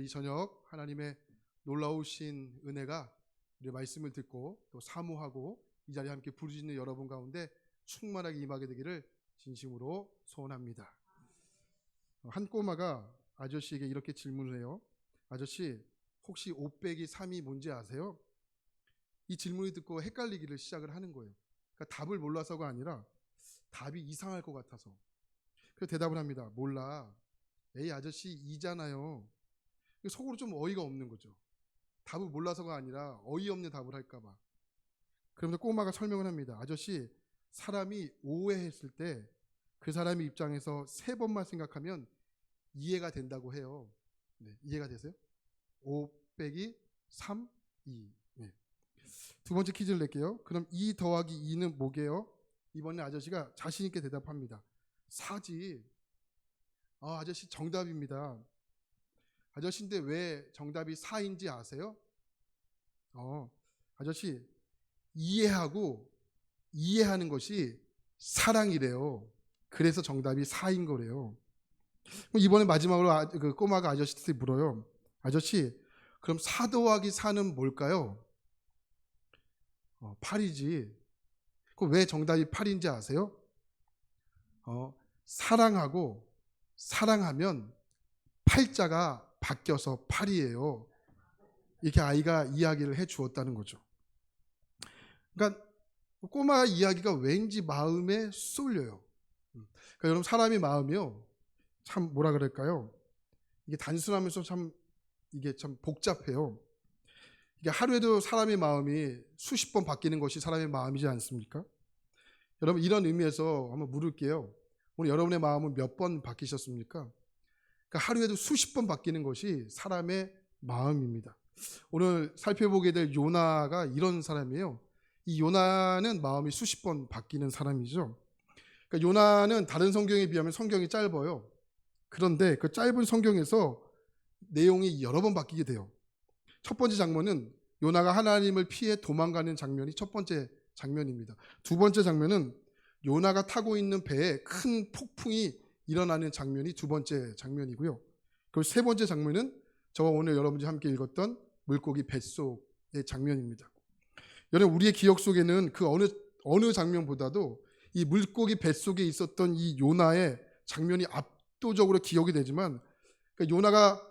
이 저녁 하나님의 놀라우신 은혜가 우리 말씀을 듣고 또 사모하고 이 자리에 함께 부르짖는 여러분 가운데 충만하게 임하게 되기를 진심으로 소원합니다. 한 꼬마가 아저씨에게 이렇게 질문을 해요. 아저씨, 혹시 5 빼기 3이 뭔지 아세요? 이 질문을 듣고 헷갈리기를 시작을 하는 거예요. 그러니까 답을 몰라서가 아니라 답이 이상할 것 같아서. 그래서 대답을 합니다. 몰라. 에이, 아저씨 2잖아요. 속으로 좀 어이가 없는 거죠. 답을 몰라서가 아니라 어이없는 답을 할까 봐. 그러면서 꼬마가 설명을 합니다. 아저씨, 사람이 오해했을 때 그 사람의 입장에서 3번만 생각하면 이해가 된다고 해요. 네, 이해가 되세요? 5 빼기 3, 2. 네. 두 번째 퀴즈를 낼게요. 그럼 2 더하기 2는 뭐게요? 이번에 아저씨가 자신 있게 대답합니다. 4지. 아저씨 정답입니다. 아저씨인데 왜 정답이 4인지 아세요? 아저씨, 이해하고 이해하는 것이 사랑이래요. 그래서 정답이 4인 거래요. 이번에 마지막으로 그 꼬마가 아저씨한테 물어요. 아저씨, 그럼 4 더하기 4는 뭘까요? 8이지. 그럼 왜 정답이 8인지 아세요? 사랑하고 사랑하면 팔자가 바뀌어서 8이에요. 이렇게 아이가 이야기를 해 주었다는 거죠. 그러니까 꼬마 이야기가 왠지 마음에 쏠려요. 그러니까 여러분, 사람의 마음이요, 참 뭐라 그럴까요? 이게 단순하면서 이게 참 복잡해요. 이게 하루에도 사람의 마음이 수십 번 바뀌는 것이 사람의 마음이지 않습니까? 여러분, 이런 의미에서 한번 물을게요. 오늘 여러분의 마음은 몇 번 바뀌셨습니까? 그러니까 하루에도 수십 번 바뀌는 것이 사람의 마음입니다. 오늘 살펴보게 될 요나가 이런 사람이에요. 이 요나는 마음이 수십 번 바뀌는 사람이죠. 그러니까 요나는 다른 성경에 비하면 성경이 짧아요. 그런데 그 짧은 성경에서 내용이 여러 번 바뀌게 돼요. 첫 번째 장면은 요나가 하나님을 피해 도망가는 장면이 첫 번째 장면입니다. 두 번째 장면은 요나가 타고 있는 배에 큰 폭풍이 일어나는 장면이 두 번째 장면이고요. 그리고 세 번째 장면은 저와 오늘 여러분이 함께 읽었던 물고기 뱃속의 장면입니다. 여러분, 우리의 기억 속에는 그 어느 장면보다도 이 물고기 뱃속에 있었던 이 요나의 장면이 압도적으로 기억이 되지만, 그러니까 요나가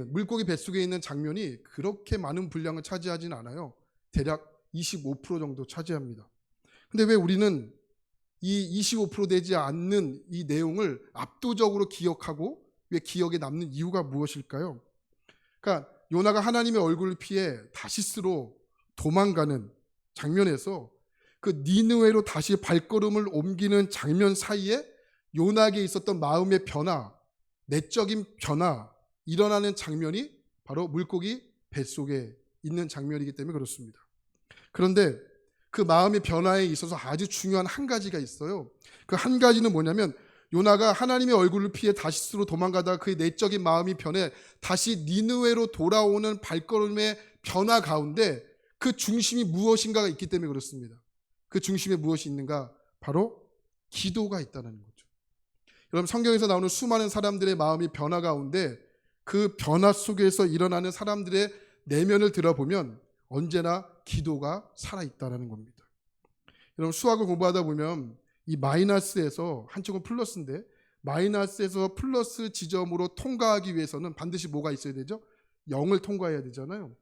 물고기 뱃속에 있는 장면이 그렇게 많은 분량을 차지하진 않아요. 대략 25% 정도 차지합니다. 근데 왜 우리는 이 25% 되지 않는 이 내용을 압도적으로 기억하고 왜 기억에 남는 이유가 무엇일까요? 그러니까 요나가 하나님의 얼굴을 피해 다시스로 도망가는 장면에서 그 니느웨로 다시 발걸음을 옮기는 장면 사이에 요나에게 있었던 마음의 변화, 내적인 변화, 일어나는 장면이 바로 물고기 뱃속에 있는 장면이기 때문에 그렇습니다. 그런데 그 마음의 변화에 있어서 아주 중요한 한 가지가 있어요. 그 한 가지는 뭐냐면, 요나가 하나님의 얼굴을 피해 다시스로 도망가다가 그의 내적인 마음이 변해 다시 니느웨로 돌아오는 발걸음의 변화 가운데 그 중심이 무엇인가가 있기 때문에 그렇습니다. 그 중심에 무엇이 있는가? 바로 기도가 있다는 거죠. 여러분, 성경에서 나오는 수많은 사람들의 마음이 변화 가운데 그 변화 속에서 일어나는 사람들의 내면을 들어보면 언제나 기도가 살아있다는 겁니다. 여러분, 수학을 공부하다 보면 이 마이너스에서, 한쪽은 플러스인데 마이너스에서 플러스 지점으로 통과하기 위해서는 반드시 뭐가 있어야 되죠? 0을 통과해야 되잖아요.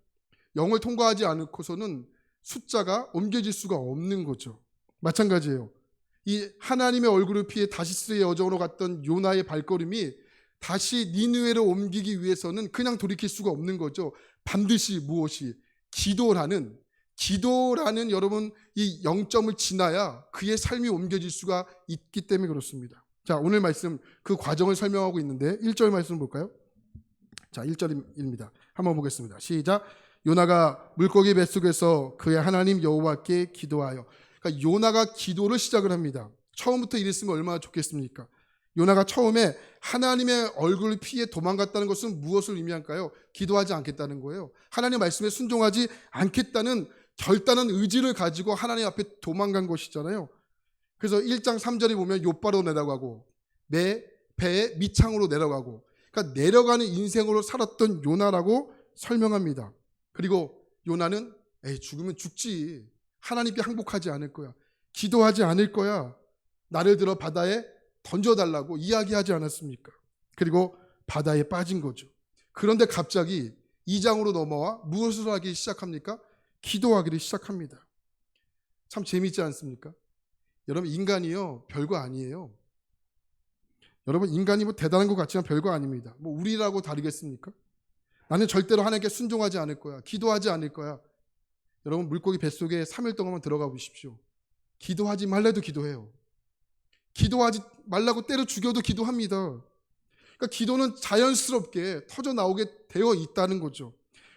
0을 통과하지 않고서는 숫자가 옮겨질 수가 없는 거죠. 마찬가지예요. 이 하나님의 얼굴을 피해 다시스의 여정으로 갔던 요나의 발걸음이 다시 니느웨로 옮기기 위해서는 그냥 돌이킬 수가 없는 거죠. 반드시 무엇이? 기도라는 여러분 이 0점을 지나야 그의 삶이 옮겨질 수가 있기 때문에 그렇습니다. 자, 오늘 말씀 그 과정을 설명하고 있는데 1절 말씀 볼까요? 자, 1절입니다. 한번 보겠습니다. 시작. 요나가 물고기 뱃속에서 그의 하나님 여호와께 기도하여. 그러니까 요나가 기도를 시작을 합니다. 처음부터 이랬으면 얼마나 좋겠습니까? 요나가 처음에 하나님의 얼굴을 피해 도망갔다는 것은 무엇을 의미할까요? 기도하지 않겠다는 거예요. 하나님의 말씀에 순종하지 않겠다는 결단한 의지를 가지고 하나님 앞에 도망간 것이잖아요. 그래서 1장 3절에 보면 욥바로 내려가고 배에 밑창으로 내려가고 그러니까 내려가는 인생으로 살았던 요나라고 설명합니다. 그리고 요나는 죽으면 죽지. 하나님께 항복하지 않을 거야. 기도하지 않을 거야. 나를 들어 바다에 던져달라고 이야기하지 않았습니까? 그리고 바다에 빠진 거죠. 그런데 갑자기 2장으로 넘어와 무엇을 하기 시작합니까? 기도하기를 시작합니다. 참 재미있지 않습니까? 여러분, 인간이요 별거 아니에요. 여러분, 인간이 뭐 대단한 것 같지만 별거 아닙니다. 뭐 우리라고 다르겠습니까? 나는 절대로 하나님께 순종하지 않을 거야. 기도하지 않을 거야. 여러분, 물고기 뱃속에 3일 동안만 들어가 보십시오. 기도하지 말래도 기도해요. 기도하지 말라고 때려 죽여도 기도합니다. 그러니까 기도는 자연스럽게 터져 나오게 되어 있다는 거죠.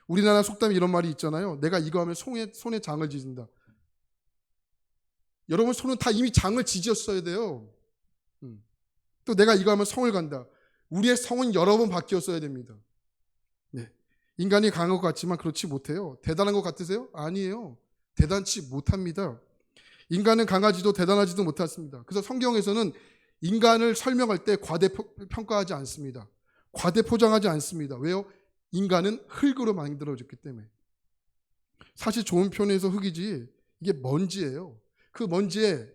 우리나라 속담에 이런 말이 있잖아요. 내가 이거 하면 손에 장을 지진다. 여러분, 손은 다 이미 장을 지졌어야 돼요. 또 내가 이거 하면 성을 간다. 우리의 성은 여러 번 바뀌었어야 됩니다. 네. 인간이 강한 것 같지만 그렇지 못해요. 대단한 것 같으세요? 아니에요. 대단치 못합니다. 인간은 강하지도 대단하지도 못했습니다. 그래서 성경에서는 인간을 설명할 때 과대평가하지 않습니다. 과대포장하지 않습니다. 왜요? 인간은 흙으로 만들어졌기 때문에. 사실 좋은 표현에서 흙이지 이게 먼지예요. 그 먼지에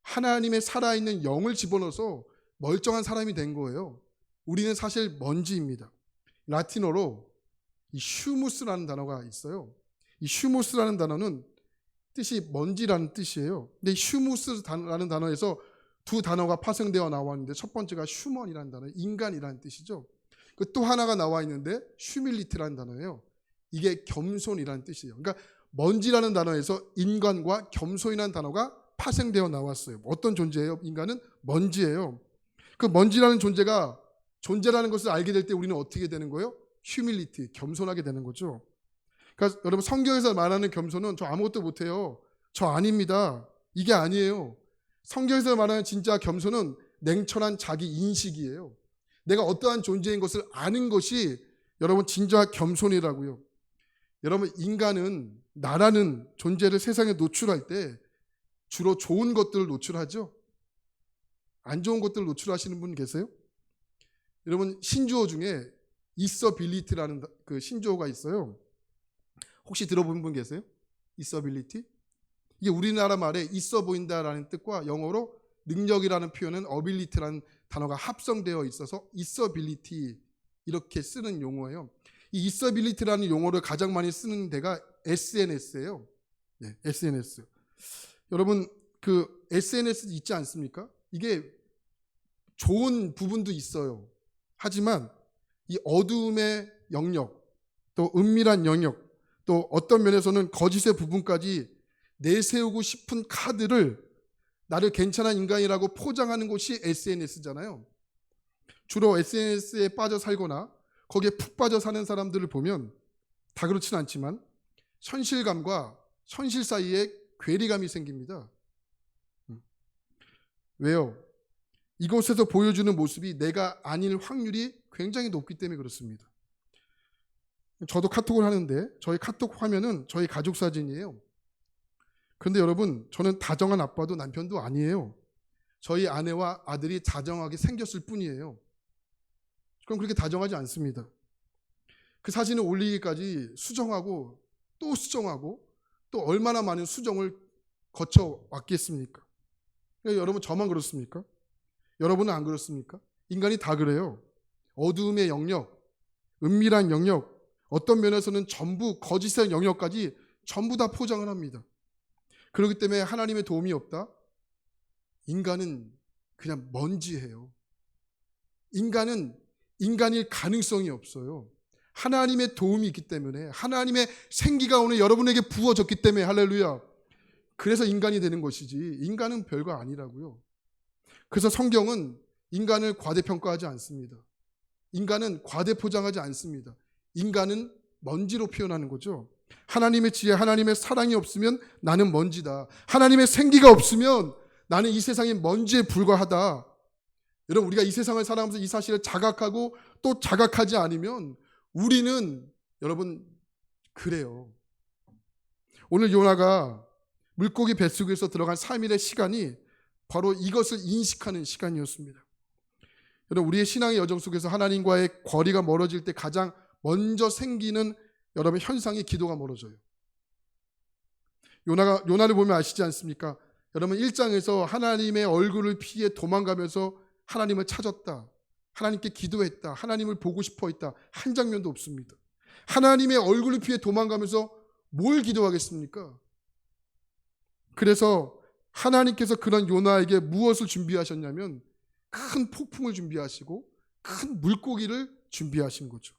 하나님의 살아있는 영을 집어넣어서 멀쩡한 사람이 된 거예요. 우리는 사실 먼지입니다. 라틴어로 이 휴무스라는 단어가 있어요. 이 휴무스라는 단어는 뜻이 먼지라는 뜻이에요. 근데 휴무스라는 단어에서 두 단어가 파생되어 나왔는데 첫 번째가 휴먼이라는 단어, 인간이라는 뜻이죠. 그 또 하나가 나와 있는데 휴밀리티라는 단어예요. 이게 겸손이라는 뜻이에요. 그러니까 먼지라는 단어에서 인간과 겸손이라는 단어가 파생되어 나왔어요. 어떤 존재예요? 인간은 먼지예요. 그 먼지라는 존재라는 것을 알게 될 때 우리는 어떻게 되는 거예요? 휴밀리티, 겸손하게 되는 거죠. 그러니까 여러분, 성경에서 말하는 겸손은 저 아무것도 못해요. 저 아닙니다. 이게 아니에요. 성경에서 말하는 진짜 겸손은 냉철한 자기 인식이에요. 내가 어떠한 존재인 것을 아는 것이 여러분 진짜 겸손이라고요. 여러분, 인간은 나라는 존재를 세상에 노출할 때 주로 좋은 것들을 노출하죠. 안 좋은 것들을 노출하시는 분 계세요? 여러분, 신조어 중에 있어빌리티라는 그 신조어가 있어요. 혹시 들어본 분 계세요? 있어빌리티? 이게 우리나라 말에 있어 보인다라는 뜻과 영어로 능력이라는 표현은 어빌리티라는 단어가 합성되어 있어서 있어빌리티 이렇게 쓰는 용어예요. 이 있어빌리티라는 용어를 가장 많이 쓰는 데가 SNS예요. 네, SNS. 여러분, 그 SNS 있지 않습니까? 이게 좋은 부분도 있어요. 하지만 이 어두움의 영역, 또 은밀한 영역, 또 어떤 면에서는 거짓의 부분까지 내세우고 싶은 카드를 나를 괜찮은 인간이라고 포장하는 곳이 SNS잖아요. 주로 SNS에 빠져 살거나 거기에 푹 빠져 사는 사람들을 보면 다 그렇진 않지만 현실감과 현실 사이에 괴리감이 생깁니다. 왜요? 이곳에서 보여주는 모습이 내가 아닐 확률이 굉장히 높기 때문에 그렇습니다. 저도 카톡을 하는데 저희 카톡 화면은 저희 가족 사진이에요. 그런데 여러분, 저는 다정한 아빠도 남편도 아니에요. 저희 아내와 아들이 다정하게 생겼을 뿐이에요. 그럼 그렇게 다정하지 않습니다. 그 사진을 올리기까지 수정하고 또 수정하고 또 얼마나 많은 수정을 거쳐 왔겠습니까? 여러분, 저만 그렇습니까? 여러분은 안 그렇습니까? 인간이 다 그래요. 어두움의 영역, 은밀한 영역, 어떤 면에서는 전부 거짓의 영역까지 전부 다 포장을 합니다. 그렇기 때문에 하나님의 도움이 없다? 인간은 그냥 먼지예요. 인간은 인간일 가능성이 없어요. 하나님의 도움이 있기 때문에, 하나님의 생기가 오늘 여러분에게 부어졌기 때문에, 할렐루야. 그래서 인간이 되는 것이지 인간은 별거 아니라고요. 그래서 성경은 인간을 과대평가하지 않습니다. 인간은 과대포장하지 않습니다. 인간은 먼지로 표현하는 거죠. 하나님의 지혜, 하나님의 사랑이 없으면 나는 먼지다. 하나님의 생기가 없으면 나는 이 세상의 먼지에 불과하다. 여러분, 우리가 이 세상을 살아가면서 이 사실을 자각하고 또 자각하지 않으면 우리는 여러분 그래요. 오늘 요나가 물고기 뱃속에서 들어간 3일의 시간이 바로 이것을 인식하는 시간이었습니다. 여러분, 우리의 신앙의 여정 속에서 하나님과의 거리가 멀어질 때 가장 먼저 생기는 여러분 현상이 기도가 멀어져요. 요나를 보면 아시지 않습니까? 여러분 1장에서 하나님의 얼굴을 피해 도망가면서 하나님을 찾았다, 하나님께 기도했다, 하나님을 보고 싶어 했다, 한 장면도 없습니다. 하나님의 얼굴을 피해 도망가면서 뭘 기도하겠습니까? 그래서 하나님께서 그런 요나에게 무엇을 준비하셨냐면 큰 폭풍을 준비하시고 큰 물고기를 준비하신 거죠.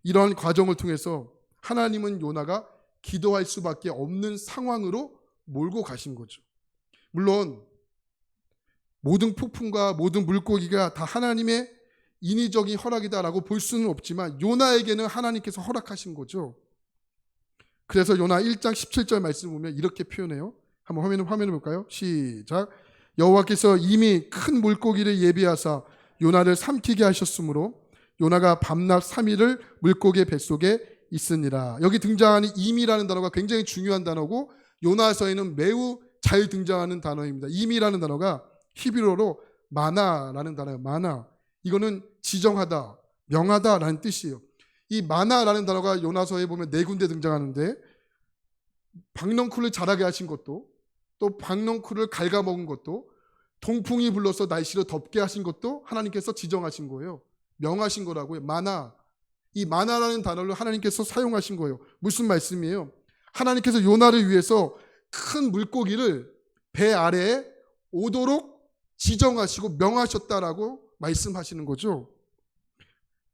이러한 과정을 통해서 하나님은 요나가 기도할 수밖에 없는 상황으로 몰고 가신 거죠. 물론 모든 폭풍과 모든 물고기가 다 하나님의 인위적인 허락이다라고 볼 수는 없지만 요나에게는 하나님께서 허락하신 거죠. 그래서 요나 1장 17절 말씀 보면 이렇게 표현해요. 한번 화면을 볼까요? 시작. 여호와께서 이미 큰 물고기를 예비하사 요나를 삼키게 하셨으므로 요나가 밤낮 3일을 물고기의 뱃속에 있으니라. 여기 등장하는 임이라는 단어가 굉장히 중요한 단어고 요나서에는 매우 잘 등장하는 단어입니다. 임이라는 단어가 히브리어로 마나라는 단어예요. 마나. 이거는 지정하다, 명하다라는 뜻이에요. 이 마나라는 단어가 요나서에 보면 4군데 등장하는데 박넝쿨을 자라게 하신 것도, 또 박넝쿨을 갉아먹은 것도, 동풍이 불러서 날씨를 덥게 하신 것도 하나님께서 지정하신 거예요. 명하신 거라고요. 마나. 이 마나라는 단어를 하나님께서 사용하신 거예요. 무슨 말씀이에요? 하나님께서 요나를 위해서 큰 물고기를 배 아래에 오도록 지정하시고 명하셨다라고 말씀하시는 거죠.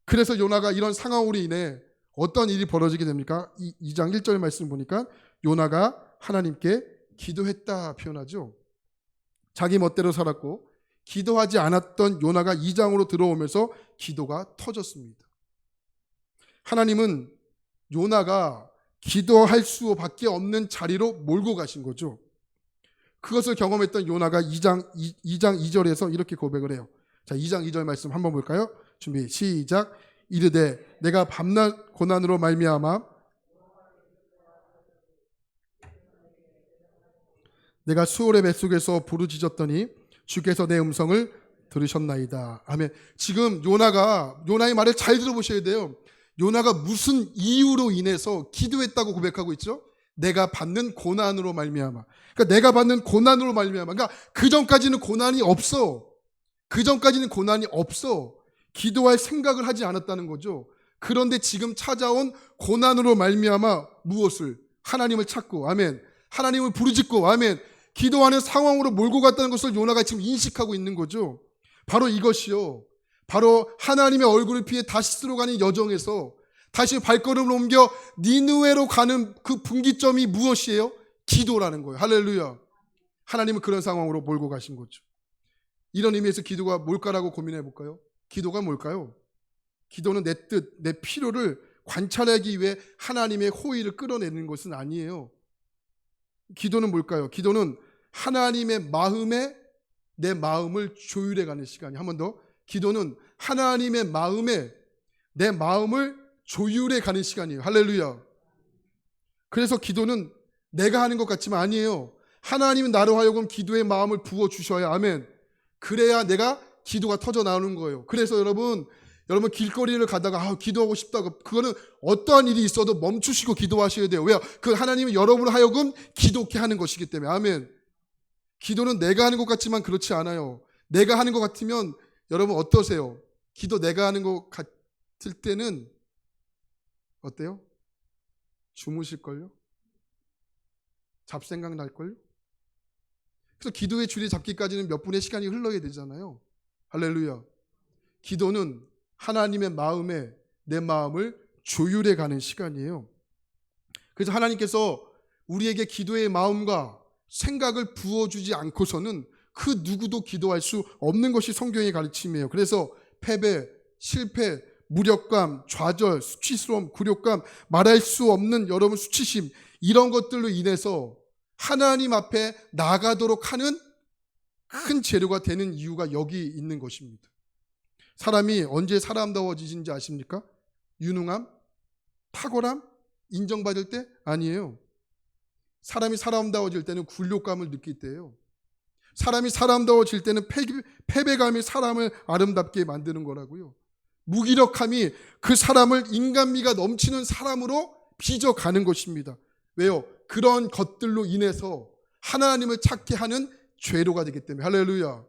그래서 요나가 이런 상황으로 인해 어떤 일이 벌어지게 됩니까? 2장 1절 말씀 보니까 요나가 하나님께 기도했다 표현하죠. 자기 멋대로 살았고 기도하지 않았던 요나가 2장으로 들어오면서 기도가 터졌습니다. 하나님은 요나가 기도할 수밖에 없는 자리로 몰고 가신 거죠. 그것을 경험했던 요나가 2장 2절에서 이렇게 고백을 해요. 자, 2장 2절 말씀 한번 볼까요? 준비 시작. 이르되 내가 밤낮 고난으로 말미암아 내가 수월의 뱃속에서 부르짖었더니 주께서 내 음성을 들으셨나이다. 아멘. 지금 요나의 말을 잘 들어보셔야 돼요. 요나가 무슨 이유로 인해서 기도했다고 고백하고 있죠? 내가 받는 고난으로 말미암아. 그러니까 내가 받는 고난으로 말미암아. 그러니까 그 전까지는 고난이 없어. 기도할 생각을 하지 않았다는 거죠. 그런데 지금 찾아온 고난으로 말미암아 무엇을? 하나님을 찾고, 아멘. 하나님을 부르짖고, 아멘. 기도하는 상황으로 몰고 갔다는 것을 요나가 지금 인식하고 있는 거죠. 바로 이것이요. 바로 하나님의 얼굴을 피해 다시스로 가는 여정에서 다시 발걸음을 옮겨 니느웨로 가는 그 분기점이 무엇이에요? 기도라는 거예요. 할렐루야. 하나님은 그런 상황으로 몰고 가신 거죠. 이런 의미에서 기도가 뭘까라고 고민해 볼까요? 기도가 뭘까요? 기도는 내 뜻, 내 필요를 관찰하기 위해 하나님의 호의를 끌어내는 것은 아니에요. 기도는 뭘까요? 기도는 하나님의 마음에 내 마음을 조율해가는 시간이. 한 번 더. 기도는 하나님의 마음에 내 마음을 조율해가는 시간이에요. 할렐루야. 그래서 기도는 내가 하는 것 같지만 아니에요. 하나님은 나로 하여금 기도의 마음을 부어주셔야, 아멘. 그래야 내가 기도가 터져 나오는 거예요. 그래서 여러분 길거리를 가다가 기도하고 싶다고, 그거는 어떠한 일이 있어도 멈추시고 기도하셔야 돼요. 왜요? 그 하나님은 여러분을 하여금 기도케 하는 것이기 때문에. 아멘. 기도는 내가 하는 것 같지만 그렇지 않아요. 내가 하는 것 같으면 여러분 어떠세요? 기도 내가 하는 것 같을 때는 어때요? 주무실걸요? 잡생각 날걸요? 그래서 기도의 줄이 잡기까지는 몇 분의 시간이 흘러야 되잖아요. 할렐루야. 기도는 하나님의 마음에 내 마음을 조율해 가는 시간이에요. 그래서 하나님께서 우리에게 기도의 마음과 생각을 부어주지 않고서는 그 누구도 기도할 수 없는 것이 성경의 가르침이에요. 그래서 패배, 실패, 무력감, 좌절, 수치스러움, 굴욕감, 말할 수 없는 여러분 수치심, 이런 것들로 인해서 하나님 앞에 나가도록 하는 큰 재료가 되는 이유가 여기 있는 것입니다. 사람이 언제 사람다워지신지 아십니까? 유능함? 탁월함? 인정받을 때? 아니에요. 사람이 사람다워질 때는 굴욕감을 느낄 때예요. 사람이 사람다워질 때는 패배감이 사람을 아름답게 만드는 거라고요. 무기력함이 그 사람을 인간미가 넘치는 사람으로 빚어가는 것입니다. 왜요? 그런 것들로 인해서 하나님을 찾게 하는 죄로가 되기 때문에. 할렐루야.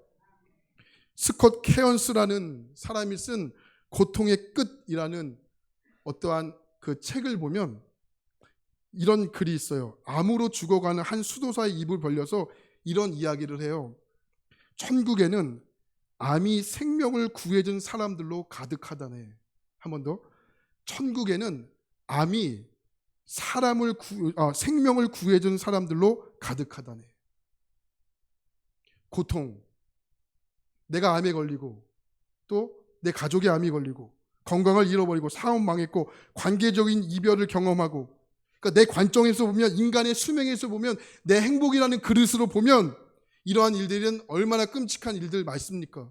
스콧 케언스라는 사람이 쓴 고통의 끝이라는 어떠한 그 책을 보면 이런 글이 있어요. 암으로 죽어가는 한 수도사의 입을 벌려서 이런 이야기를 해요. 천국에는 암이 생명을 구해준 사람들로 가득하다네. 한 번 더. 천국에는 암이 생명을 구해준 사람들로 가득하다네. 고통, 내가 암에 걸리고 또 내 가족의 암이 걸리고 건강을 잃어버리고 사업 망했고 관계적인 이별을 경험하고, 그러니까 내 관점에서 보면, 인간의 수명에서 보면, 내 행복이라는 그릇으로 보면 이러한 일들은 얼마나 끔찍한 일들 맞습니까?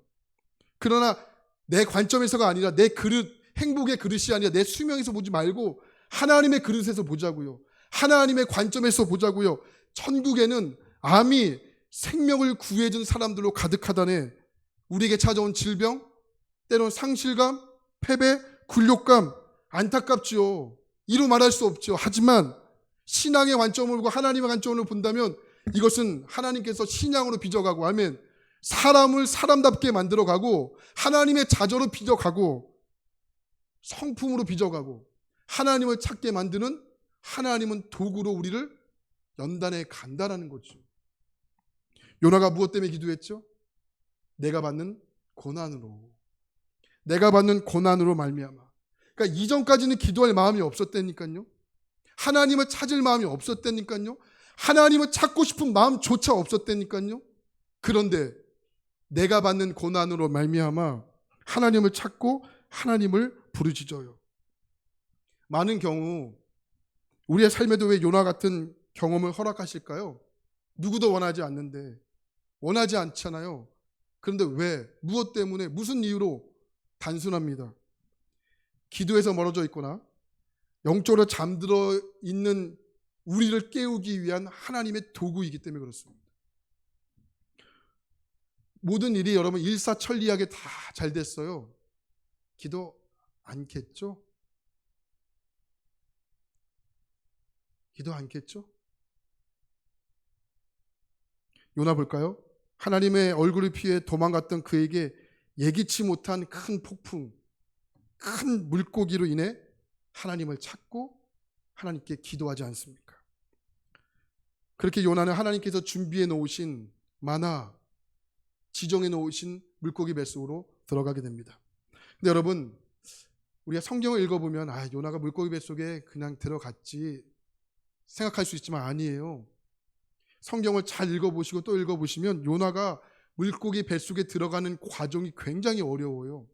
그러나 내 관점에서가 아니라 내 그릇, 행복의 그릇이 아니라 내 수명에서 보지 말고 하나님의 그릇에서 보자고요. 하나님의 관점에서 보자고요. 천국에는 암이 생명을 구해준 사람들로 가득하다네. 우리에게 찾아온 질병, 때론 상실감, 패배, 굴욕감, 안타깝지요. 이루 말할 수 없죠. 하지만 신앙의 관점을 보고 하나님의 관점으로 본다면 이것은 하나님께서 신앙으로 빚어가고, 아멘, 사람을 사람답게 만들어가고 하나님의 자녀로 빚어가고 성품으로 빚어가고 하나님을 찾게 만드는, 하나님은 도구로 우리를 연단해 간다라는 거죠. 요나가 무엇 때문에 기도했죠? 내가 받는 고난으로. 내가 받는 고난으로 말미암아. 그러니까 이전까지는 기도할 마음이 없었다니까요. 하나님을 찾을 마음이 없었다니까요. 하나님을 찾고 싶은 마음조차 없었다니까요. 그런데 내가 받는 고난으로 말미암아 하나님을 찾고 하나님을 부르짖어요. 많은 경우 우리의 삶에도 왜 요나 같은 경험을 허락하실까요? 누구도 원하지 않는데, 원하지 않잖아요. 그런데 왜? 무엇 때문에? 무슨 이유로? 단순합니다. 기도에서 멀어져 있거나 영적으로 잠들어 있는 우리를 깨우기 위한 하나님의 도구이기 때문에 그렇습니다. 모든 일이 여러분 일사천리하게 다 잘 됐어요. 기도 않겠죠? 기도 않겠죠? 요나 볼까요? 하나님의 얼굴을 피해 도망갔던 그에게 예기치 못한 큰 폭풍, 큰 물고기로 인해 하나님을 찾고 하나님께 기도하지 않습니까? 그렇게 요나는 하나님께서 준비해 놓으신 마나, 지정해 놓으신 물고기 뱃속으로 들어가게 됩니다. 근데 여러분, 우리가 성경을 읽어보면 요나가 물고기 뱃속에 그냥 들어갔지 생각할 수 있지만 아니에요. 성경을 잘 읽어보시고 또 읽어보시면 요나가 물고기 뱃속에 들어가는 과정이 굉장히 어려워요.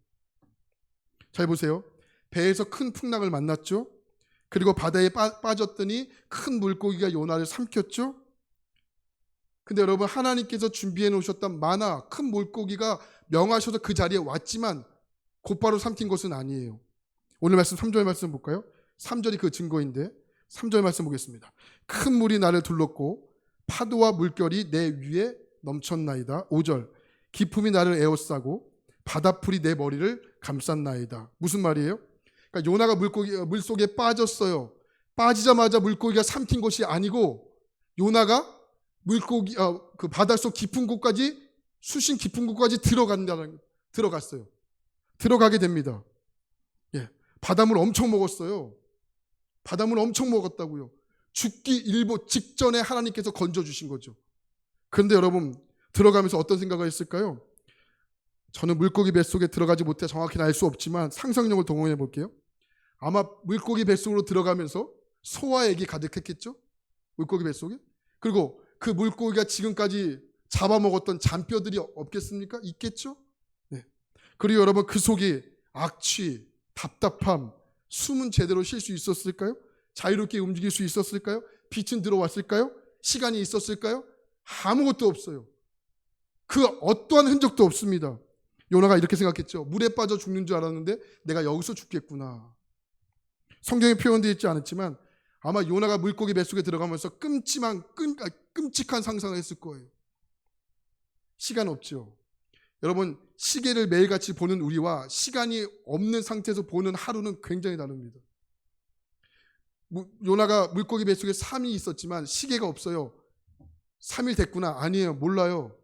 잘 보세요. 배에서 큰 풍랑을 만났죠. 그리고 바다에 빠졌더니 큰 물고기가 요나를 삼켰죠. 근데 여러분, 하나님께서 준비해 놓으셨던 마나, 큰 물고기가 명하셔서 그 자리에 왔지만 곧바로 삼킨 것은 아니에요. 오늘 말씀 3절 말씀 볼까요? 3절이 그 증거인데 3절 말씀 보겠습니다. 큰 물이 나를 둘렀고 파도와 물결이 내 위에 넘쳤나이다. 5절, 기품이 나를 에워싸고 바다풀이 내 머리를 감쌌나이다. 무슨 말이에요? 그러니까 요나가 물속에 빠졌어요. 빠지자마자 물고기가 삼킨 것이 아니고 요나가 그 바닷속 깊은 곳까지, 수심 깊은 곳까지 들어갔어요. 들어가게 됩니다. 예, 바닷물 엄청 먹었어요. 바닷물 엄청 먹었다고요. 죽기 일보 직전에 하나님께서 건져주신 거죠. 그런데 여러분, 들어가면서 어떤 생각을 했을까요? 저는 물고기 뱃속에 들어가지 못해 정확히는 알 수 없지만 상상력을 동원해 볼게요. 아마 물고기 뱃속으로 들어가면서 소와 액이 가득했겠죠? 물고기 뱃속에. 그리고 그 물고기가 지금까지 잡아먹었던 잔뼈들이 없겠습니까? 있겠죠? 네. 그리고 여러분, 그 속에 악취, 답답함, 숨은 제대로 쉴 수 있었을까요? 자유롭게 움직일 수 있었을까요? 빛은 들어왔을까요? 시간이 있었을까요? 아무것도 없어요. 그 어떠한 흔적도 없습니다. 요나가 이렇게 생각했죠. 물에 빠져 죽는 줄 알았는데 내가 여기서 죽겠구나. 성경에 표현되어 있지 않았지만 아마 요나가 물고기 뱃속에 들어가면서 끔찍한 상상을 했을 거예요. 시간 없죠. 여러분, 시계를 매일같이 보는 우리와 시간이 없는 상태에서 보는 하루는 굉장히 다릅니다. 요나가 물고기 뱃속에 3이 있었지만 시계가 없어요. 3일 됐구나. 아니에요. 몰라요.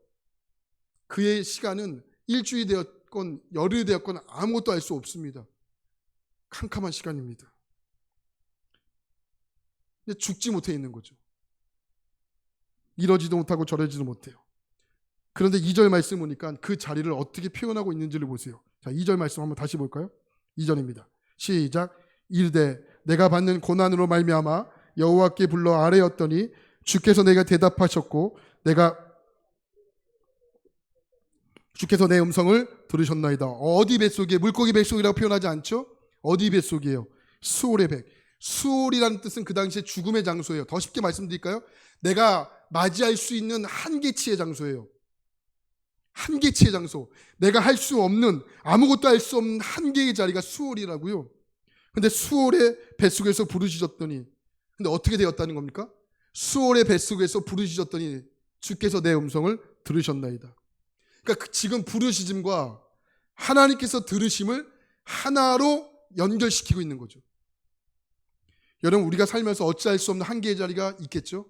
그의 시간은 일주일이 되었건 열흘이 되었건 아무것도 알 수 없습니다. 캄캄한 시간입니다. 근데 죽지 못해 있는 거죠. 이러지도 못하고 저러지도 못해요. 그런데 2절 말씀 보니까 그 자리를 어떻게 표현하고 있는지를 보세요. 자, 2절 말씀 한번 다시 볼까요? 2절입니다. 시작. 이르되 내가 받는 고난으로 말미암아 여호와께 불러 아뢰었더니 주께서 내가 대답하셨고 주께서 내 음성을 들으셨나이다. 어디 뱃속에? 물고기 뱃속이라고 표현하지 않죠? 어디 뱃속이에요? 수올의 백. 수올이라는 뜻은 그 당시에 죽음의 장소예요. 더 쉽게 말씀드릴까요? 내가 맞이할 수 있는 한계치의 장소예요. 한계치의 장소. 내가 할 수 없는, 아무것도 할 수 없는 한계의 자리가 수올이라고요. 근데 수올의 뱃속에서 부르짖었더니, 근데 어떻게 되었다는 겁니까? 수올의 뱃속에서 부르짖었더니 주께서 내 음성을 들으셨나이다. 그러니까 지금 부르짖음과 하나님께서 들으심을 하나로 연결시키고 있는 거죠. 여러분, 우리가 살면서 어찌할 수 없는 한계의 자리가 있겠죠?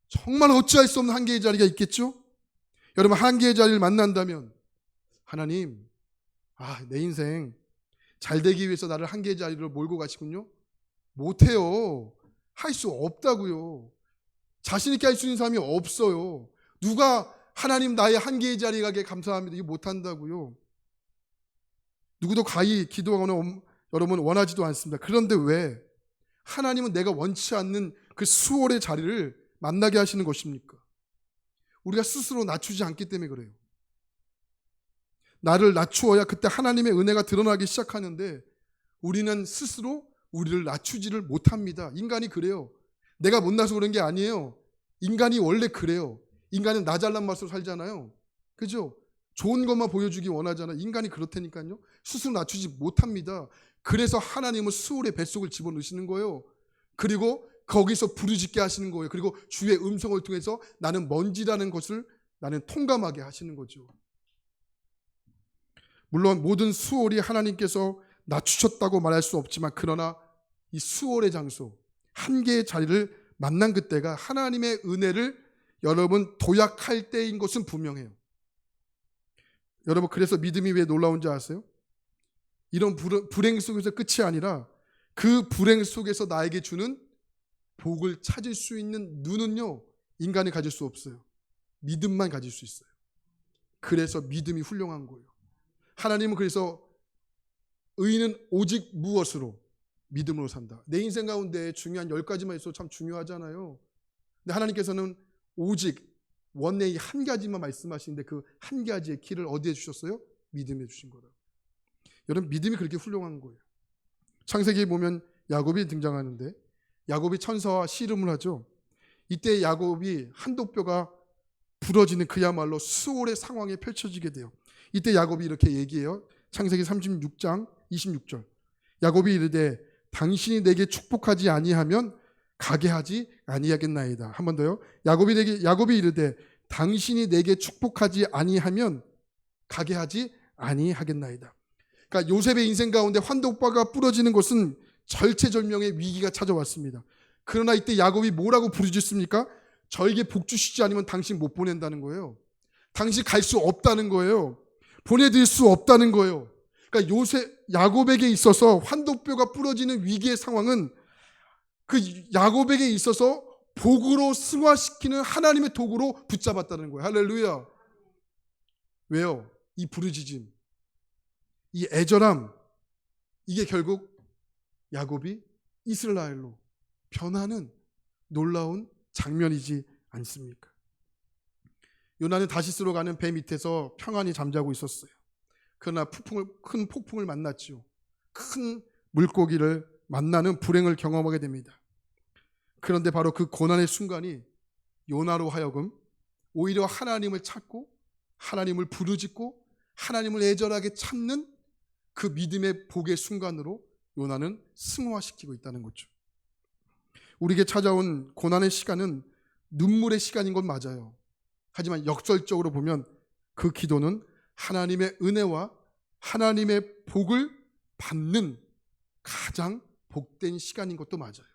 정말 어찌할 수 없는 한계의 자리가 있겠죠? 여러분, 한계의 자리를 만난다면 하나님, 내 인생 잘 되기 위해서 나를 한계의 자리로 몰고 가시군요. 못해요. 할 수 없다고요. 자신 있게 할 수 있는 사람이 없어요. 누가 하나님 나의 한계의 자리에 가게 감사합니다. 이거 못한다고요. 누구도 가히 기도하거나 여러분 원하지도 않습니다. 그런데 왜 하나님은 내가 원치 않는 그 수월의 자리를 만나게 하시는 것입니까? 우리가 스스로 낮추지 않기 때문에 그래요. 나를 낮추어야 그때 하나님의 은혜가 드러나기 시작하는데 우리는 스스로 우리를 낮추지를 못합니다. 인간이 그래요. 내가 못나서 그런 게 아니에요. 인간이 원래 그래요. 인간은 나 잘난 맛으로 살잖아요. 그죠? 좋은 것만 보여주기 원하잖아요. 인간이 그렇다니까요. 스스로 낮추지 못합니다. 그래서 하나님은 수월의 뱃속을 집어넣으시는 거예요. 그리고 거기서 부르짖게 하시는 거예요. 그리고 주의 음성을 통해서 나는 먼지라는 것을 나는 통감하게 하시는 거죠. 물론 모든 수월이 하나님께서 낮추셨다고 말할 수 없지만 그러나 이 수월의 장소, 한계의 자리를 만난 그때가 하나님의 은혜를 여러분 도약할 때인 것은 분명해요. 여러분, 그래서 믿음이 왜 놀라운지 아세요? 이런 불행 속에서 끝이 아니라 그 불행 속에서 나에게 주는 복을 찾을 수 있는 눈은요, 인간이 가질 수 없어요. 믿음만 가질 수 있어요. 그래서 믿음이 훌륭한 거예요. 하나님은 그래서 의인은 오직 무엇으로? 믿음으로 산다. 내 인생 가운데 중요한 10가지만 있어도 참 중요하잖아요. 근데 하나님께서는 오직 원내의 한 가지만 말씀하시는데 그 한 가지의 키를 어디에 주셨어요? 믿음에 주신 거라고. 여러분, 믿음이 그렇게 훌륭한 거예요. 창세기에 보면 야곱이 등장하는데 야곱이 천사와 씨름을 하죠. 이때 야곱이 한독뼈가 부러지는 그야말로 수월의 상황에 펼쳐지게 돼요. 이때 야곱이 이렇게 얘기해요. 창세기 36장 26절. 야곱이 이르되 당신이 내게 축복하지 아니하면 가게 하지 아니하겠나이다. 한 번 더요. 야곱이 이르되 당신이 내게 축복하지 아니하면 가게 하지 아니하겠나이다. 그러니까 요셉의 인생 가운데 환독뼈가 부러지는 것은 절체절명의 위기가 찾아왔습니다. 그러나 이때 야곱이 뭐라고 부르짖습니까? 저에게 복 주시지 않으면 당신 못 보낸다는 거예요. 당신 갈 수 없다는 거예요. 보내드릴 수 없다는 거예요. 그러니까 야곱에게 있어서 환독뼈가 부러지는 위기의 상황은 그 야곱에게 있어서 복으로 승화시키는 하나님의 도구로 붙잡았다는 거예요. 할렐루야. 왜요? 이 부르짖음, 이 애절함, 이게 결국 야곱이 이스라엘로 변하는 놀라운 장면이지 않습니까? 요나는 다시스로 가는 배 밑에서 평안히 잠자고 있었어요. 그러나 큰 폭풍을 만났죠. 큰 물고기를 만나는 불행을 경험하게 됩니다. 그런데 바로 그 고난의 순간이 요나로 하여금 오히려 하나님을 찾고 하나님을 부르짖고 하나님을 애절하게 찾는 그 믿음의 복의 순간으로 요나는 승화시키고 있다는 거죠. 우리에게 찾아온 고난의 시간은 눈물의 시간인 건 맞아요. 하지만 역설적으로 보면 그 기도는 하나님의 은혜와 하나님의 복을 받는 가장 복된 시간인 것도 맞아요.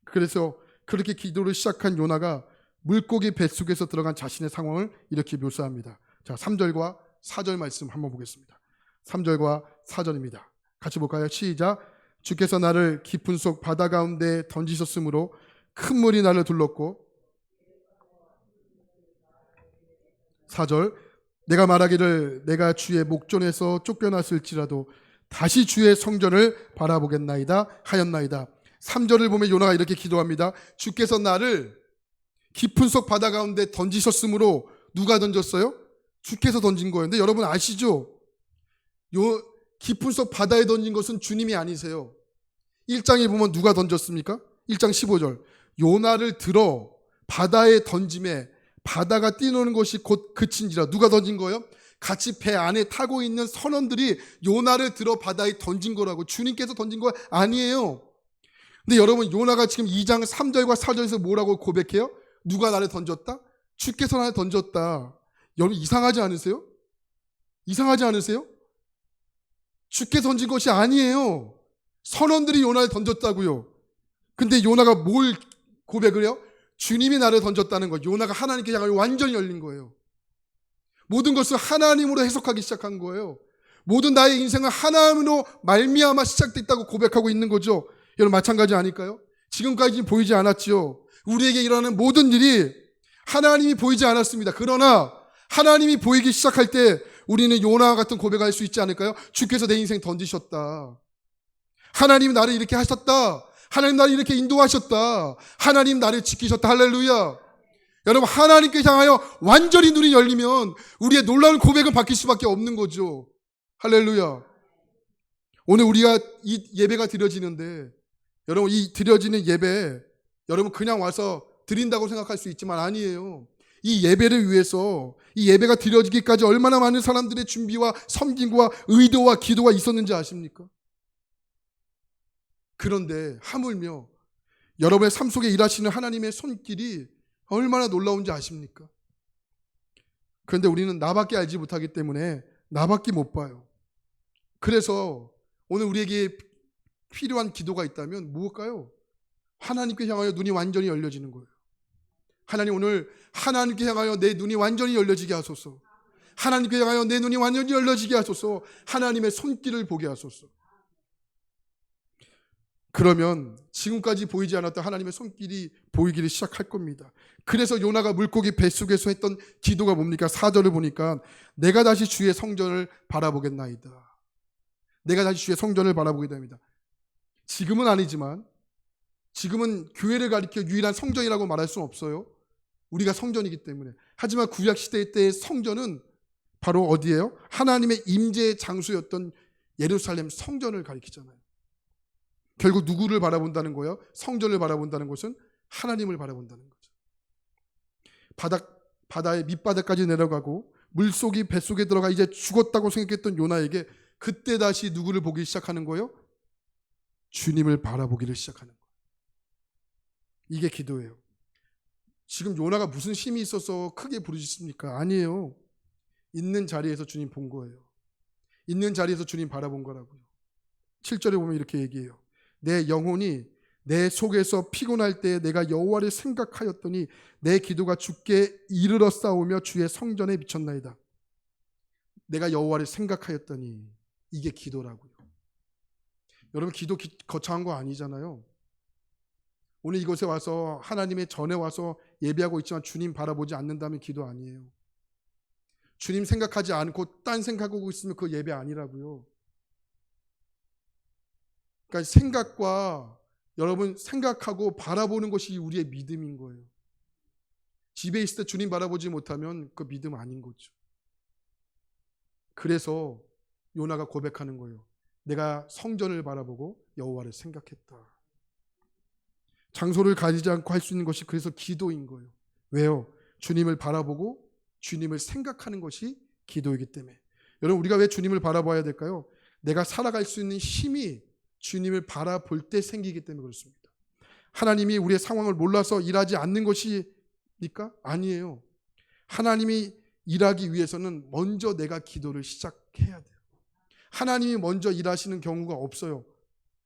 그래서 그렇게 기도를 시작한 요나가 물고기 뱃속에서 들어간 자신의 상황을 이렇게 묘사합니다. 자, 3절과 4절 말씀 한번 보겠습니다. 3절과 4절입니다. 같이 볼까요? 시작. 주께서 나를 깊은 속 바다 가운데 던지셨으므로 큰 물이 나를 둘렀고, 4절. 내가 말하기를 내가 주의 목전에서 쫓겨났을지라도 다시 주의 성전을 바라보겠나이다 하였나이다. 3절을 보면 요나가 이렇게 기도합니다. 주께서 나를 깊은 속 바다 가운데 던지셨으므로, 누가 던졌어요? 주께서 던진 거였는데 여러분 아시죠? 요 깊은 속 바다에 던진 것은 주님이 아니세요. 1장에 보면 누가 던졌습니까? 1장 15절. 요나를 들어 바다에 던짐에 바다가 뛰노는 것이 곧 그친지라. 누가 던진 거예요? 같이 배 안에 타고 있는 선원들이 요나를 들어 바다에 던진 거라고. 주님께서 던진 거 아니에요. 근데 여러분, 요나가 지금 2장 3절과 4절에서 뭐라고 고백해요? 누가 나를 던졌다? 주께서 나를 던졌다. 여러분 이상하지 않으세요? 이상하지 않으세요? 주께서 던진 것이 아니에요. 선원들이 요나를 던졌다고요. 근데 요나가 뭘 고백을 해요? 주님이 나를 던졌다는 거예요. 요나가 하나님께 향하여 완전히 열린 거예요. 모든 것을 하나님으로 해석하기 시작한 거예요. 모든 나의 인생은 하나님으로 말미암아 시작됐다고 고백하고 있는 거죠. 여러분 마찬가지 아닐까요? 지금까지 보이지 않았지요. 우리에게 일어나는 모든 일이 하나님이 보이지 않았습니다. 그러나 하나님이 보이기 시작할 때 우리는 요나와 같은 고백을 할 수 있지 않을까요? 주께서 내 인생 던지셨다. 하나님 나를 이렇게 하셨다. 하나님 나를 이렇게 인도하셨다. 하나님 나를 지키셨다. 할렐루야. 여러분 하나님께 향하여 완전히 눈이 열리면 우리의 놀라운 고백은 바뀔 수밖에 없는 거죠. 할렐루야. 오늘 우리가 이 예배가 드려지는데, 여러분 이 드려지는 예배 여러분 그냥 와서 드린다고 생각할 수 있지만 아니에요. 이 예배를 위해서, 이 예배가 드려지기까지 얼마나 많은 사람들의 준비와 섬김과 의도와 기도가 있었는지 아십니까? 그런데 하물며 여러분의 삶 속에 일하시는 하나님의 손길이 얼마나 놀라운지 아십니까? 그런데 우리는 나밖에 알지 못하기 때문에 나밖에 못 봐요. 그래서 오늘 우리에게 필요한 기도가 있다면 무엇일까요? 하나님께 향하여 눈이 완전히 열려지는 거예요. 하나님, 오늘 하나님께 향하여 내 눈이 완전히 열려지게 하소서. 하나님께 향하여 내 눈이 완전히 열려지게 하소서. 하나님의 손길을 보게 하소서. 그러면 지금까지 보이지 않았던 하나님의 손길이 보이기를 시작할 겁니다. 그래서 요나가 물고기 뱃속에서 했던 기도가 뭡니까? 4절을 보니까 내가 다시 주의 성전을 바라보겠나이다. 내가 다시 주의 성전을 바라보게 됩니다. 지금은 아니지만, 지금은 교회를 가리켜 유일한 성전이라고 말할 수는 없어요. 우리가 성전이기 때문에. 하지만 구약시대 때의 성전은 바로 어디예요? 하나님의 임재의 장소였던 예루살렘 성전을 가리키잖아요. 결국 누구를 바라본다는 거예요? 성전을 바라본다는 것은 하나님을 바라본다는 거죠. 바다의 밑바닥까지 내려가고 물속이 뱃속에 들어가 이제 죽었다고 생각했던 요나에게 그때 다시 누구를 보기 시작하는 거예요? 주님을 바라보기를 시작하는 거예요. 이게 기도예요. 지금 요나가 무슨 힘이 있어서 크게 부르짖습니까? 아니에요. 있는 자리에서 주님 본 거예요. 있는 자리에서 주님 바라본 거라고요. 7절에 보면 이렇게 얘기해요. 내 영혼이 내 속에서 피곤할 때 내가 여호와를 생각하였더니 내 기도가 주께 이르러 싸우며 주의 성전에 미쳤나이다. 내가 여호와를 생각하였더니, 이게 기도라고요. 여러분 기도 거창한 거 아니잖아요. 오늘 이곳에 와서 하나님의 전에 와서 예배하고 있지만 주님 바라보지 않는다면 기도 아니에요. 주님 생각하지 않고 딴 생각하고 있으면 그 예배 아니라고요. 그러니까 생각과, 여러분 생각하고 바라보는 것이 우리의 믿음인 거예요. 집에 있을 때 주님 바라보지 못하면 그 믿음 아닌 거죠. 그래서 요나가 고백하는 거예요. 내가 성전을 바라보고 여호와를 생각했다. 장소를 가리지 않고 할 수 있는 것이 그래서 기도인 거예요. 왜요? 주님을 바라보고 주님을 생각하는 것이 기도이기 때문에. 여러분 우리가 왜 주님을 바라봐야 될까요? 내가 살아갈 수 있는 힘이 주님을 바라볼 때 생기기 때문에 그렇습니다. 하나님이 우리의 상황을 몰라서 일하지 않는 것입니까? 아니에요. 하나님이 일하기 위해서는 먼저 내가 기도를 시작해야 돼요. 하나님이 먼저 일하시는 경우가 없어요.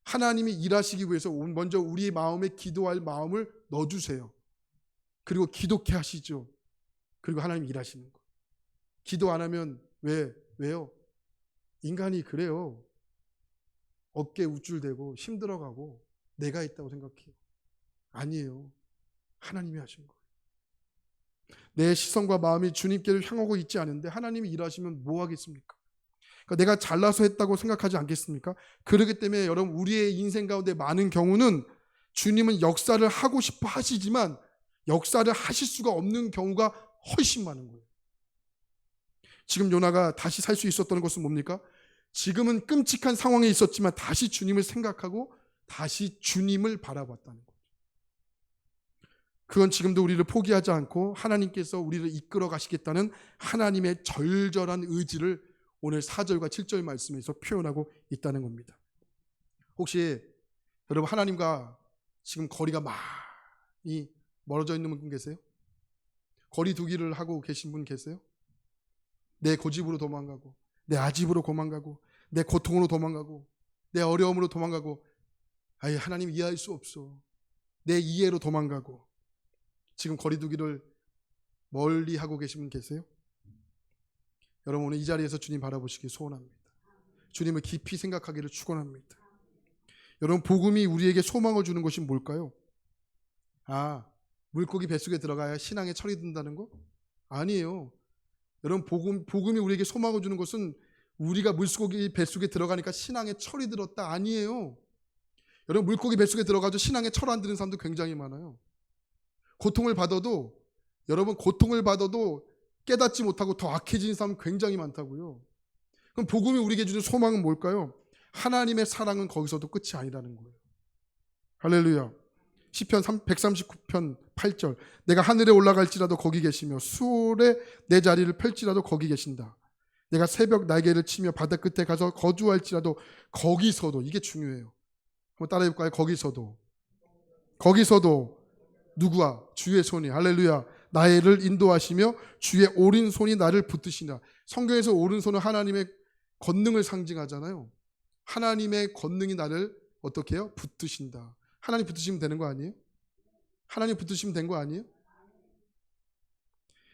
하나님이 일하시기 위해서 먼저 우리 마음에 기도할 마음을 넣어주세요. 그리고 기도케 하시죠. 그리고 하나님이 일하시는 거예요. 기도 안 하면 왜요? 인간이 그래요. 어깨 우쭐대고 힘들어가고 내가 있다고 생각해요. 아니에요. 하나님이 하신 거예요. 내 시선과 마음이 주님께를 향하고 있지 않은데 하나님이 일하시면 뭐 하겠습니까? 그러니까 내가 잘나서 했다고 생각하지 않겠습니까? 그렇기 때문에 여러분, 우리의 인생 가운데 많은 경우는 주님은 역사를 하고 싶어 하시지만 역사를 하실 수가 없는 경우가 훨씬 많은 거예요. 지금 요나가 다시 살 수 있었던 것은 뭡니까? 지금은 끔찍한 상황에 있었지만 다시 주님을 생각하고 다시 주님을 바라봤다는 거죠. 그건 지금도 우리를 포기하지 않고 하나님께서 우리를 이끌어 가시겠다는 하나님의 절절한 의지를 오늘 4절과 7절 말씀에서 표현하고 있다는 겁니다. 혹시 여러분, 하나님과 지금 거리가 많이 멀어져 있는 분 계세요? 거리 두기를 하고 계신 분 계세요? 내 고집으로 도망가고, 내 아집으로 도망가고, 내 고통으로 도망가고, 내 어려움으로 도망가고, 아예 하나님 이해할 수 없어, 내 이해로 도망가고, 지금 거리 두기를 멀리 하고 계신 분 계세요? 여러분, 오늘 이 자리에서 주님 바라보시길 소원합니다. 주님을 깊이 생각하기를 축원합니다. 여러분, 복음이 우리에게 소망을 주는 것이 뭘까요? 물고기 뱃속에 들어가야 신앙에 철이 든다는 거? 아니에요. 여러분, 복음이 우리에게 소망을 주는 것은 우리가 물고기 뱃속에 들어가니까 신앙에 철이 들었다, 아니에요. 여러분, 물고기 뱃속에 들어가도 신앙에 철 안 드는 사람도 굉장히 많아요. 고통을 받아도 깨닫지 못하고 더 악해지는 사람은 굉장히 많다고요. 그럼 복음이 우리에게 주는 소망은 뭘까요? 하나님의 사랑은 거기서도 끝이 아니라는 거예요. 할렐루야. 시편 139편 8절, 내가 하늘에 올라갈지라도 거기 계시며 수월에 내 자리를 펼지라도 거기 계신다. 내가 새벽 날개를 치며 바다 끝에 가서 거주할지라도 거기서도, 이게 중요해요. 한번 따라해볼까요? 거기서도 누구와? 주의 손이, 할렐루야, 나를 인도하시며 주의 오른손이 나를 붙드시나. 성경에서 오른손은 하나님의 권능을 상징하잖아요. 하나님의 권능이 나를 어떻게 해요? 붙드신다. 하나님 붙으시면 되는 거 아니에요? 하나님 붙으시면 된 거 아니에요?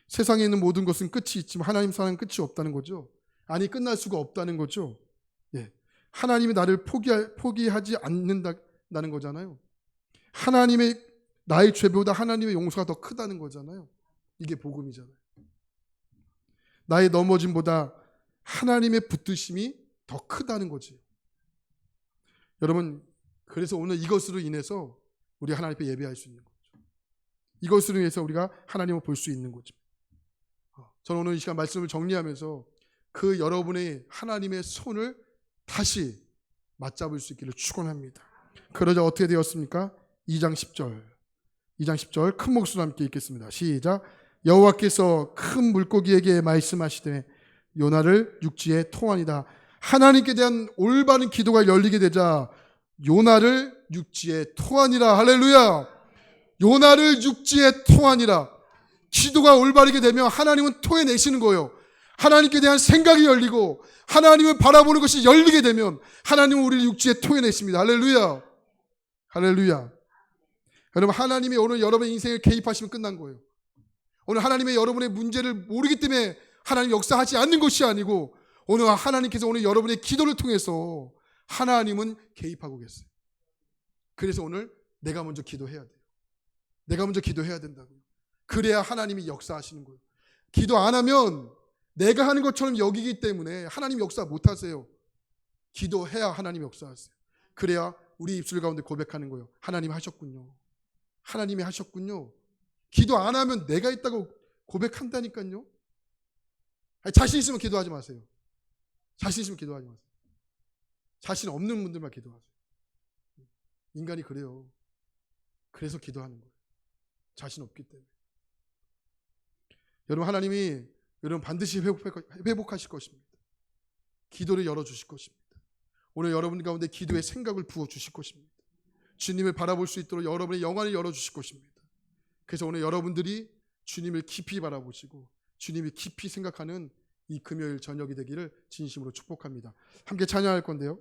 세상에 있는 모든 것은 끝이 있지만 하나님 사랑은 끝이 없다는 거죠. 아니, 끝날 수가 없다는 거죠. 예. 하나님이 나를 포기하지 않는다는 거잖아요. 나의 죄보다 하나님의 용서가 더 크다는 거잖아요. 이게 복음이잖아요. 나의 넘어짐보다 하나님의 붙드심이 더 크다는 거지. 여러분, 그래서 오늘 이것으로 인해서 우리 하나님 앞에 예배할 수 있는 거죠. 이것으로 인해서 우리가 하나님을 볼 수 있는 거죠. 저는 오늘 이 시간 말씀을 정리하면서 그 여러분의 하나님의 손을 다시 맞잡을 수 있기를 축원합니다. 그러자 어떻게 되었습니까? 2장 10절 큰 목소리로 함께 읽겠습니다. 시작. 여호와께서 큰 물고기에게 말씀하시되 요나를 육지에 토하니라. 하나님께 대한 올바른 기도가 열리게 되자 요나를 육지에 토하니라. 할렐루야. 요나를 육지에 토하니라. 기도가 올바르게 되면 하나님은 토해내시는 거예요. 하나님께 대한 생각이 열리고 하나님을 바라보는 것이 열리게 되면 하나님은 우리를 육지에 토해내십니다. 할렐루야. 할렐루야. 여러분, 하나님이 오늘 여러분의 인생에 개입하시면 끝난 거예요. 오늘 하나님의 여러분의 문제를 모르기 때문에 하나님 역사하지 않는 것이 아니고 오늘 하나님께서 오늘 여러분의 기도를 통해서 하나님은 개입하고 계세요. 그래서 오늘 내가 먼저 기도해야 돼요. 내가 먼저 기도해야 된다고요. 그래야 하나님이 역사하시는 거예요. 기도 안 하면 내가 하는 것처럼 여기기 때문에 하나님 역사 못 하세요. 기도해야 하나님 역사하세요. 그래야 우리 입술 가운데 고백하는 거예요. 하나님 하셨군요. 하나님이 하셨군요. 기도 안 하면 내가 있다고 고백한다니까요. 자신 있으면 기도하지 마세요. 자신 있으면 기도하지 마세요. 자신 없는 분들만 기도하세요. 인간이 그래요. 그래서 기도하는 거예요. 자신 없기 때문에. 여러분, 하나님이 여러분 반드시 회복하실 것입니다. 기도를 열어주실 것입니다. 오늘 여러분 가운데 기도의 생각을 부어주실 것입니다. 주님을 바라볼 수 있도록 여러분의 영안을 열어주실 것입니다. 그래서 오늘 여러분들이 주님을 깊이 바라보시고 주님이 깊이 생각하는 이 금요일 저녁이 되기를 진심으로 축복합니다. 함께 찬양할 건데요.